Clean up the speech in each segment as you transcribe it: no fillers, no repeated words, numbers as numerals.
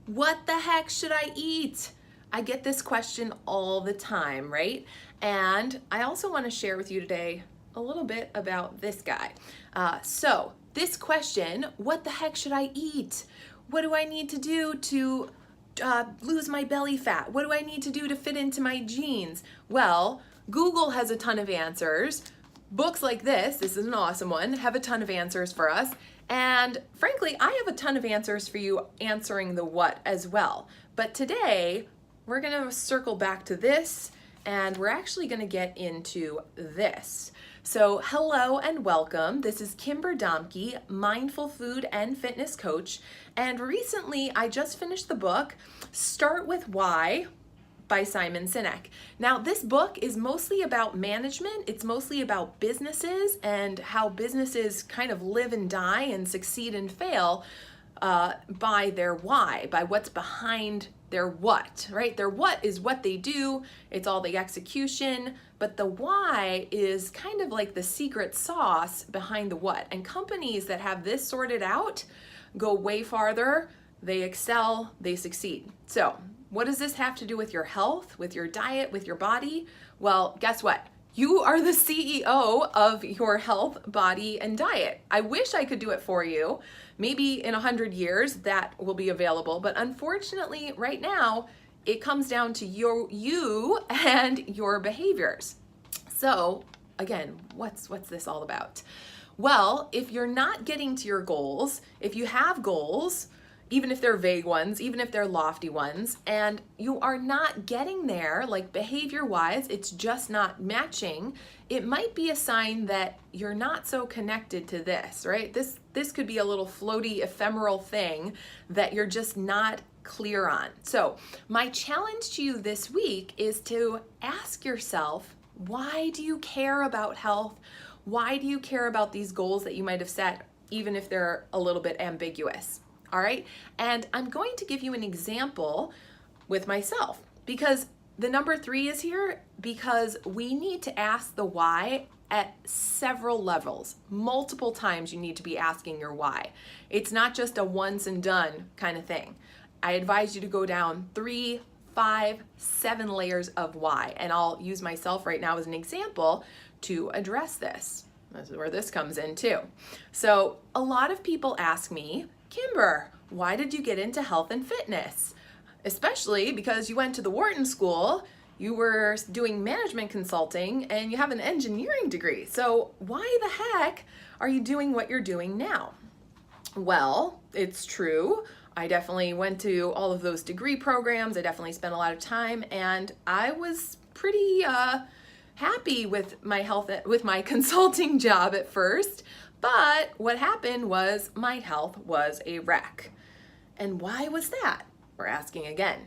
What the heck should I eat? I get this question all the time, right? And I also want to share with you today a little bit about this guy. So, this question, what the heck should I eat? What do I need to do to lose my belly fat? What do I need to do to fit into my jeans? Well, Google has a ton of answers. Books like this is an awesome one, have a ton of answers for us. And frankly, I have a ton of answers for you answering the what as well. But today, we're gonna circle back to this and we're actually gonna get into this. So hello and welcome. This is Kimber Domke, mindful food and fitness coach. And recently I just finished the book, Start With Why, by Simon Sinek. Now, this book is mostly about management. It's mostly about businesses and how businesses kind of live and die and succeed and fail by their why, by what's behind their what, right? Their what is what they do. It's all the execution, but the why is kind of like the secret sauce behind the what. And companies that have this sorted out go way farther. They excel, they succeed. So, what does this have to do with your health, with your diet, with your body? Well, guess what? You are the CEO of your health, body, and diet. I wish I could do it for you. Maybe in 100 years that will be available, but unfortunately right now it comes down to you and your behaviors. So again, what's this all about? Well, if you're not getting to your goals, if you have goals, even if they're vague ones, even if they're lofty ones, and you are not getting there, like behavior-wise, it's just not matching, it might be a sign that you're not so connected to this, right? This could be a little floaty, ephemeral thing that you're just not clear on. So my challenge to you this week is to ask yourself, why do you care about health? Why do you care about these goals that you might have set, even if they're a little bit ambiguous? All right, and I'm going to give you an example with myself because the number 3 is here because we need to ask the why at several levels. Multiple times you need to be asking your why. It's not just a once and done kind of thing. I advise you to go down 3, 5, 7 layers of why, and I'll use myself right now as an example to address this. This is where this comes in too. So a lot of people ask me, Kimber, why did you get into health and fitness? Especially because you went to the Wharton School, you were doing management consulting, and you have an engineering degree. So why the heck are you doing what you're doing now? Well, it's true. I definitely went to all of those degree programs. I definitely spent a lot of time, and I was pretty happy with my consulting job at first. But what happened was my health was a wreck. And why was that? We're asking again.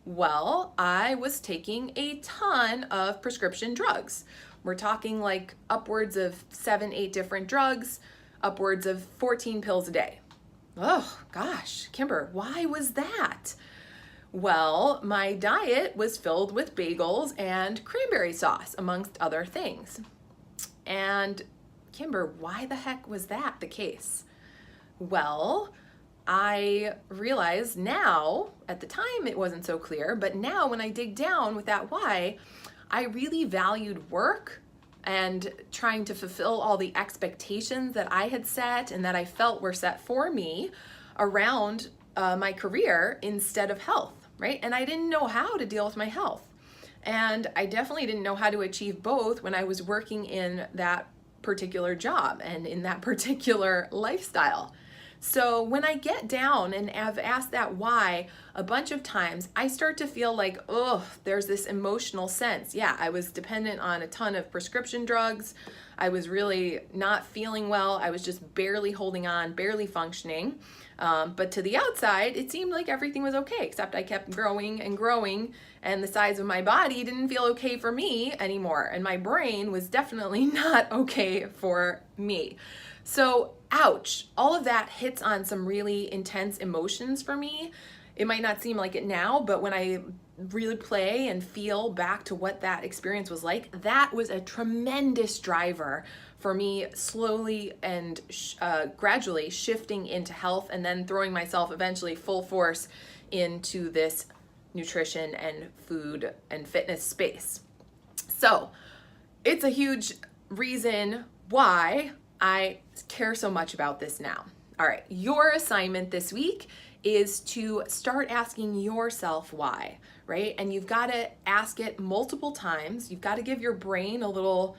Well, I was taking a ton of prescription drugs. We're talking like upwards of 7, 8 different drugs, upwards of 14 pills a day. Oh gosh, Kimber, why was that? Well, my diet was filled with bagels and cranberry sauce, amongst other things. And Kimber, why the heck was that the case? Well, I realize now, at the time it wasn't so clear, but now when I dig down with that why, I really valued work and trying to fulfill all the expectations that I had set and that I felt were set for me around my career instead of health, right? And I didn't know how to deal with my health. And I definitely didn't know how to achieve both when I was working in that particular job and in that particular lifestyle. So when I get down and have asked that why a bunch of times, I start to feel like, oh, there's this emotional sense. Yeah, I was dependent on a ton of prescription drugs. I was really not feeling well. I was just barely holding on, barely functioning. But to the outside, it seemed like everything was okay, except I kept growing and growing, and the size of my body didn't feel okay for me anymore. And my brain was definitely not okay for me. So, ouch, all of that hits on some really intense emotions for me. It might not seem like it now, but when I really play and feel back to what that experience was like, that was a tremendous driver for me slowly and gradually shifting into health, and then throwing myself eventually full force into this nutrition and food and fitness space. So it's a huge reason why I care so much about this now. All right, your assignment this week is to start asking yourself why, right? And you've got to ask it multiple times. You've got to give your brain a little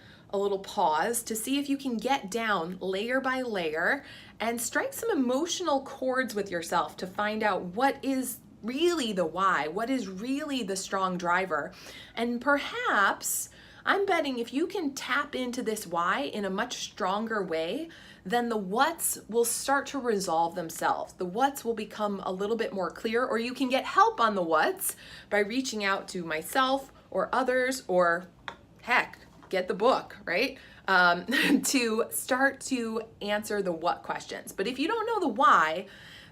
pause to see if you can get down layer by layer and strike some emotional chords with yourself to find out what is really the why, what is really the strong driver. And perhaps, I'm betting if you can tap into this why in a much stronger way, then the what's will start to resolve themselves. The what's will become a little bit more clear, or you can get help on the what's by reaching out to myself or others, or heck, get the book, right? To start to answer the what questions. But if you don't know the why,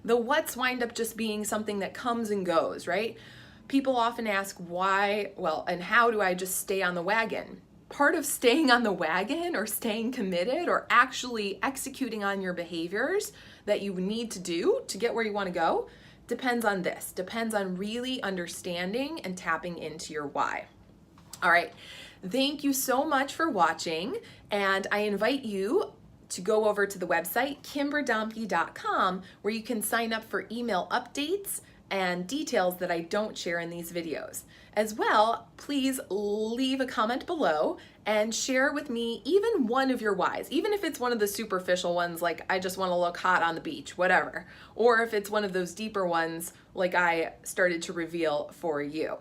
the what's wind up just being something that comes and goes, right? People often ask why, well, and how do I just stay on the wagon? Part of staying on the wagon or staying committed or actually executing on your behaviors that you need to do to get where you want to go depends on this, depends on really understanding and tapping into your why. All right, thank you so much for watching, and I invite you to go over to the website kimberdomke.com, where you can sign up for email updates and details that I don't share in these videos. As well, please leave a comment below and share with me even one of your whys, even if it's one of the superficial ones like I just want to look hot on the beach, whatever, or if it's one of those deeper ones like I started to reveal for you.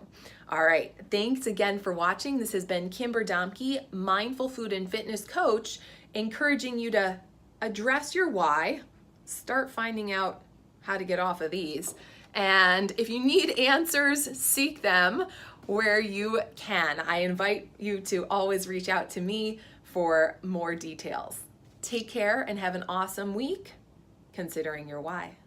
All right, thanks again for watching. This has been Kimber Domke, Mindful Food and Fitness Coach, encouraging you to address your why, start finding out how to get off of these, and if you need answers, seek them where you can. I invite you to always reach out to me for more details. Take care and have an awesome week considering your why.